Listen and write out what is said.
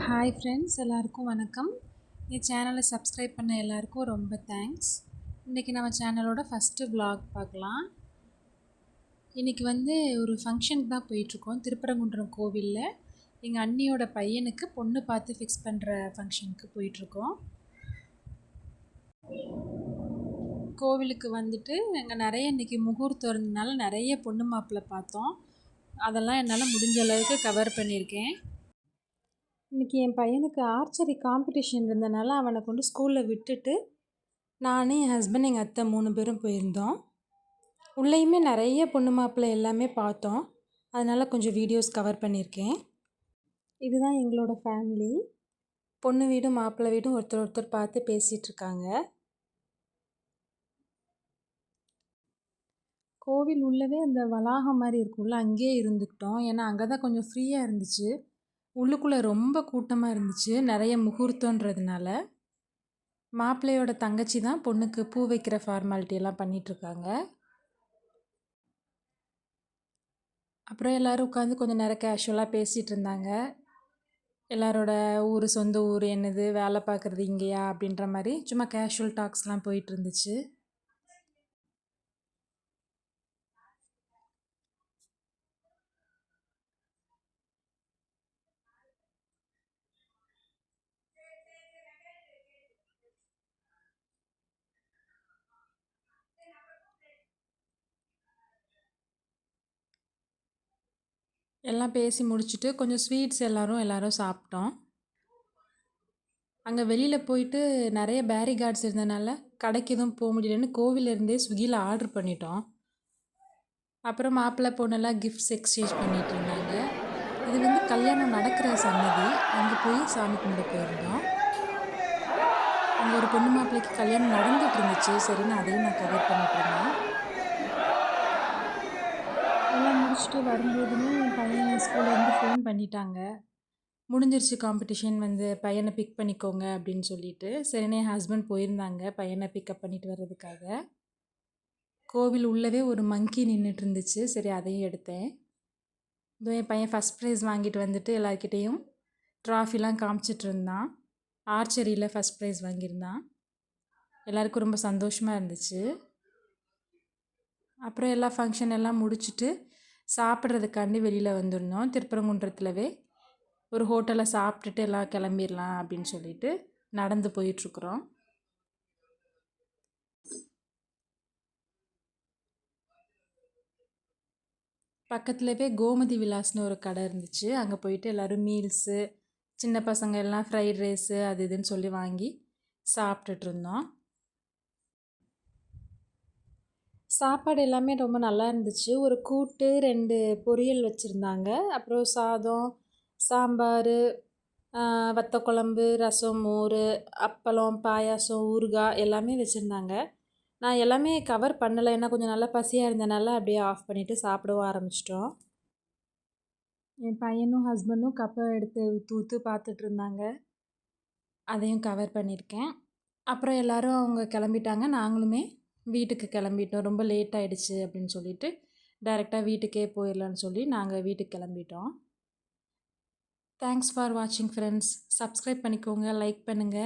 Hi friends, எல்லாருக்கும் வணக்கம். என் சேனலை சப்ஸ்கிரைப் பண்ண எல்லாருக்கும் ரொம்ப தேங்க்ஸ். இன்றைக்கி நம்ம சேனலோட ஃபஸ்ட்டு vlog பார்க்கலாம். இன்றைக்கி ஒரு ஃபங்க்ஷனுக்கு தான் போயிட்டுருக்கோம். திருப்பரங்குன்றம் கோவிலில் எங்கள் அண்ணியோட பையனுக்கு பொண்ணு பார்த்து ஃபிக்ஸ் பண்ணுற ஃபங்க்ஷனுக்கு போயிட்டுருக்கோம். கோவிலுக்கு அங்கே நிறைய இன்றைக்கி முகூர்த்தம் இருந்ததுனால நிறைய பொண்ணு மாப்பிள்ளை பார்த்தோம். அதெல்லாம் என்னால் முடிஞ்ச அளவுக்கு கவர் பண்ணியிருக்கேன். இன்றைக்கி என் பையனுக்கு ஆர்ச்சரி காம்படிஷன் இருந்தனால அவனை கொண்டு ஸ்கூலில் விட்டுட்டு நான், என் ஹஸ்பண்ட், எங்கள் அத்தை 3 பேரும் போயிருந்தோம். உள்ளேயுமே நிறைய பொண்ணு மாப்பிள்ளை எல்லாமே பார்த்தோம். அதனால் கொஞ்சம் வீடியோஸ் கவர் பண்ணியிருக்கேன். இதுதான் எங்களோட ஃபேமிலி. பொண்ணு வீடும் மாப்பிள்ளை வீடும் ஒருத்தர் பார்த்து பேசிகிட்ருக்காங்க. கோவில் உள்ளவே அந்த வளாகம் மாதிரி இருக்கும்ல, அங்கேயே இருந்துக்கிட்டோம். ஏன்னா அங்கே தான் கொஞ்சம் ஃப்ரீயாக இருந்துச்சு. உள்ளுக்குள்ளே ரொம்ப கூட்டமாக இருந்துச்சு, நிறைய முகூர்த்தன்றதுனால. மாப்பிள்ளையோட தங்கச்சி தான் பொண்ணுக்கு பூ வைக்கிற ஃபார்மாலிட்டி எல்லாம் பண்ணிகிட்ருக்காங்க. அப்புறம் எல்லோரும் உட்காந்து கொஞ்சம் நேரம் கேஷுவலாக பேசிகிட்டு இருந்தாங்க. எல்லாரோட ஊர், சொந்த ஊர் என்னது, வேலை பார்க்குறது இங்கேயா அப்படின்ற மாதிரி சும்மா கேஷுவல் டாக்ஸ்லாம் போயிட்டு இருந்துச்சு. எல்லாம் பேசி முடிச்சுட்டு கொஞ்சம் ஸ்வீட்ஸ் எல்லாரும் சாப்பிட்டோம். அங்கே வெளியில் போயிட்டு நிறைய பேரிகார்ட்ஸ் இருந்தனால கடைக்கு எதுவும் போக முடியலன்னு கோவிலேருந்தே ஸ்விக்கியில் ஆர்டர் பண்ணிட்டோம். அப்புறம் மாப்பிள்ளை பொண்ணெல்லாம் கிஃப்ட்ஸ் எக்ஸ்சேஞ்ச் பண்ணிகிட்டு இருந்தாங்க. இது கல்யாணம் நடக்கிற சன்னதி. அங்கே போய் சாமி கும்பிட போயிருந்தோம். அங்கே ஒரு பொண்ணு மாப்பிள்ளைக்கு கல்யாணம் நடந்துட்டு இருந்துச்சு. சரின்னு அதையும் நான் கவர் பண்ணிட்டு இருந்தேன். எல்லாம் முடிச்சுட்டு வரும்போதுமே என் பையன் ஸ்கூல்லேருந்து ஃபோன் பண்ணிட்டாங்க. முடிஞ்சிருச்சு காம்படிஷன், பையனை பிக் பண்ணிக்கோங்க அப்படின்னு சொல்லிட்டு. சரின்னு என் ஹஸ்பண்ட் போயிருந்தாங்க பையனை பிக்கப் பண்ணிட்டு வர்றதுக்காக. கோவில் உள்ளவே ஒரு மங்கி நின்றுட்டு இருந்துச்சு. சரி, அதையும் எடுத்தேன். இதோ என் பையன் ஃபஸ்ட் ப்ரைஸ் வாங்கிட்டு எல்லாருக்கிட்டேயும் ட்ராஃபிலாம் காமிச்சிட்டு இருந்தான். ஆர்ச்சரியில் ஃபஸ்ட் ப்ரைஸ் வாங்கியிருந்தான். எல்லாருக்கும் ரொம்ப சந்தோஷமாக இருந்துச்சு. அப்புறம் எல்லா ஃபங்க்ஷன் எல்லாம் முடிச்சுட்டு சாப்பிட்றதுக்காண்டி வெளியில் வந்துருந்தோம். திருப்பரங்குன்றத்துலவே ஒரு ஹோட்டலில் சாப்பிட்டுட்டு எல்லாம் கிளம்பிடலாம் அப்படின்னு சொல்லிட்டு நடந்து போயிட்டுருக்குறோம். பக்கத்துலவே கோமதி விலாஸ்னு ஒரு கடை இருந்துச்சு. அங்கே போயிட்டு எல்லோரும் மீல்ஸு, சின்ன பசங்க எல்லாம் ஃப்ரைட் ரைஸு அது இதுன்னு சொல்லி வாங்கி சாப்பிட்டுட்டு இருந்தோம். சாப்பாடு எல்லாமே ரொம்ப நல்லா இருந்துச்சு. ஒரு கூட்டு, 2 பொரியல் வச்சுருந்தாங்க. அப்புறம் சாதம், சாம்பார், வத்த குழம்பு, ரசம், மோர், அப்பளம், பாயாசம், ஊறுகாய் எல்லாமே வச்சுருந்தாங்க. நான் எல்லாமே கவர் பண்ணலை. ஏன்னா கொஞ்சம் நல்லா பசியாக இருந்தனால அப்படியே ஆஃப் பண்ணிவிட்டு சாப்பிடவும் ஆரம்பிச்சிட்டோம். என் பையனும் ஹஸ்பண்டும் கப்பை எடுத்து ஊற்று பார்த்துட்டு இருந்தாங்க. அதையும் கவர் பண்ணியிருக்கேன். அப்புறம் எல்லோரும் அவங்க கிளம்பிட்டாங்க. நாங்களுமே வீட்டுக்கு கிளம்பிட்டோம். ரொம்ப லேட் ஆகிடுச்சு அப்படின்னு சொல்லிட்டு டைரெக்டாக வீட்டுக்கே போயிடலான்னு சொல்லி நாங்கள் வீட்டுக்கு கிளம்பிட்டோம். தேங்க்ஸ் ஃபார் வாட்சிங் ஃப்ரெண்ட்ஸ். சப்ஸ்கிரைப் பண்ணிக்கோங்க, லைக் பண்ணுங்கள்.